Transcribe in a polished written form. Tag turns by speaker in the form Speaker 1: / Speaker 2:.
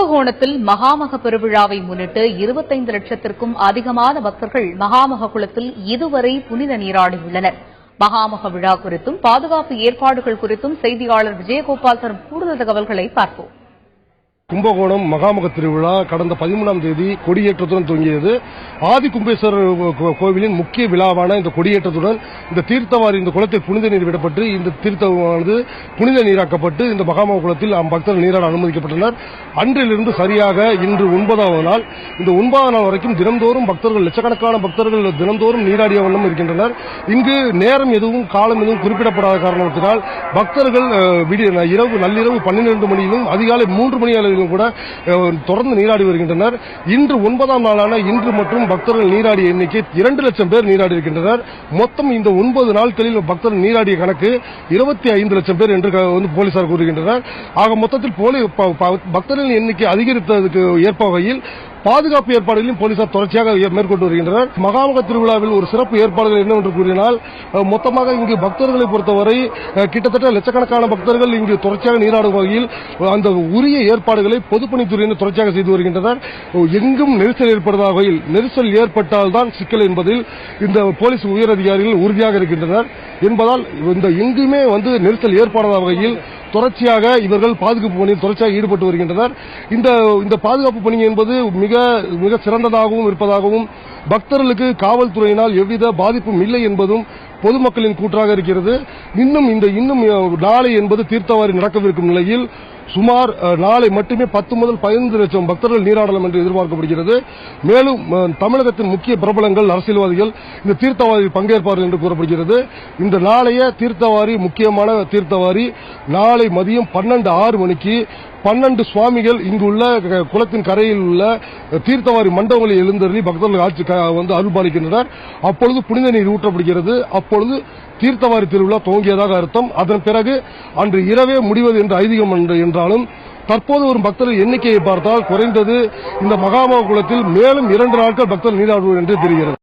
Speaker 1: கும்பகோணத்தில் மகாமக பெருவிழாவை முன்னிட்டு 25 லட்சத்திற்கும் அதிகமான பக்தர்கள் மகாமக குளத்தில் இதுவரை புனித நீராடியுள்ளனர். மகாமக விழா குறித்தும் பாதுகாப்பு ஏற்பாடுகள் குறித்தும் செய்தியாளர் விஜயகோபால் தரும் கூடுதல் தகவல்களை பார்ப்போம்.
Speaker 2: கும்பகோணம் மகாமக திருவிழா கடந்த 13ஆம் தேதி கொடியேற்றத்துடன் துவங்கியது. ஆதி கும்பேஸ்வரர் கோவிலின் முக்கிய விழாவான இந்த கொடியேற்றத்துடன் இந்த தீர்த்தவாரி இந்த குளத்தில் புனித நீர் விடப்பட்டு இந்த தீர்த்தமானது புனித நீராக்கப்பட்டு இந்த மகாமக குளத்தில் பக்தர்கள் நீராட அனுமதிக்கப்பட்டனர். அன்றிலிருந்து சரியாக இன்று 9வது நாள். இந்த 9வது நாள் வரைக்கும் தினந்தோறும் பக்தர்கள் லட்சக்கணக்கான பக்தர்கள் தினந்தோறும் நீராடிய வண்ணம் இருக்கின்றனர். இங்கு நேரம் எதுவும் காலம் எதுவும் குறிப்பிடப்படாத காரணத்தினால் பக்தர்கள் நள்ளிரவு 12 மணியிலும் அதிகாலை 3 மணி அளவில் கூட தொடர்ந்து நீராடி வருகின்றனர். இன்று 9ஆம் நாளான இன்று மற்றும் பக்தர்கள் நீராடிய எண்ணிக்கை 2 லட்சம் பேர் நீராடி இருக்கின்றனர். மொத்தம் இந்த 9 நாட்களில் பக்தர்கள் நீராடிய கணக்கு 25 லட்சம் பேர் என்று போலீசார் கூறுகின்றனர். ஆக மொத்தத்தில் பக்தர்களின் எண்ணிக்கை அதிகரித்ததற்கு ஏற்ப வகையில் பாதுகாப்பு ஏற்பாடுகளையும் போலீசார் தொடர்ச்சியாக மேற்கொண்டு வருகின்றனர். மகாமக திருவிழாவில் ஒரு சிறப்பு ஏற்பாடுகள் என்னவென்று கூறினால், மொத்தமாக இங்கு பக்தர்களை பொறுத்தவரை கிட்டத்தட்ட லட்சக்கணக்கான பக்தர்கள் இங்கு தொடர்ச்சியாக நீராடும் வகையில் அந்த உரிய ஏற்பாடுகளை பொதுப்பணித்துறையினர் தொடர்ச்சியாக செய்து வருகின்றனர். எங்கும் நெரிசல் ஏற்படுவதாக வகையில் நெரிசல் ஏற்பட்டால்தான் சிக்கல் என்பதில் இந்த போலீஸ் உயரதிகாரிகள் உறுதியாக இருக்கின்றனர் என்பதால் இந்த எங்குமே நெரிசல் ஏற்படாத வகையில் தொடர்ச்சியாக இவர்கள் பாதுகாப்பு பணியில் தொடர்ச்சியாக ஈடுபட்டு வருகின்றனர். இந்த பாதுகாப்பு பணி என்பது மிக மிக சிறந்ததாகவும் இருப்பதாகவும் பக்தர்களுக்கு காவல்துறையினால் எவ்வித பாதிப்பும் இல்லை என்பதும் பொதுமக்களின் கூற்றாக இருக்கிறது. இன்னும் நாளை என்பது தீர்த்தவாரி நடக்கவிருக்கும் நிலையில் சுமார் நாளை மட்டுமே 10 முதல் 15 லட்சம் பக்தர்கள் நீராடலாம் என்று எதிர்பார்க்கப்படுகிறது. மேலும் தமிழகத்தின் முக்கிய பிரபலங்கள் அரசியல்வாதிகள் இந்த தீர்த்தவாரியில் பங்கேற்பார்கள் என்று கூறப்படுகிறது. இந்த நாளைய தீர்த்தவாரி முக்கியமான தீர்த்தவாரி நாளை மதியம் 12:06 மணிக்கு 12 சுவாமிகள் இங்குள்ள குளத்தின் கரையில் உள்ள தீர்த்தவாரி மண்டபங்களில் எழுந்தருளி பக்தர்கள் அருள்பாலிக்கின்றனர். அப்பொழுது புனித நீர் ஊற்றப்படுகிறது. அப்பொழுது தீர்த்தவாரி திருவிழா துவங்கியதாக அர்த்தம். அதன் பிறகு அன்று இரவே முடிவது என்று ஐதீகம் என்றாலும் தற்போது ஒரு பக்தர்கள் எண்ணிக்கையை பார்த்தால் குறைந்தது இந்த மகாமக குளத்தில் மேலும் 2 நாட்கள் பக்தர்கள் நீராடுவர் என்று தெரிகிறது.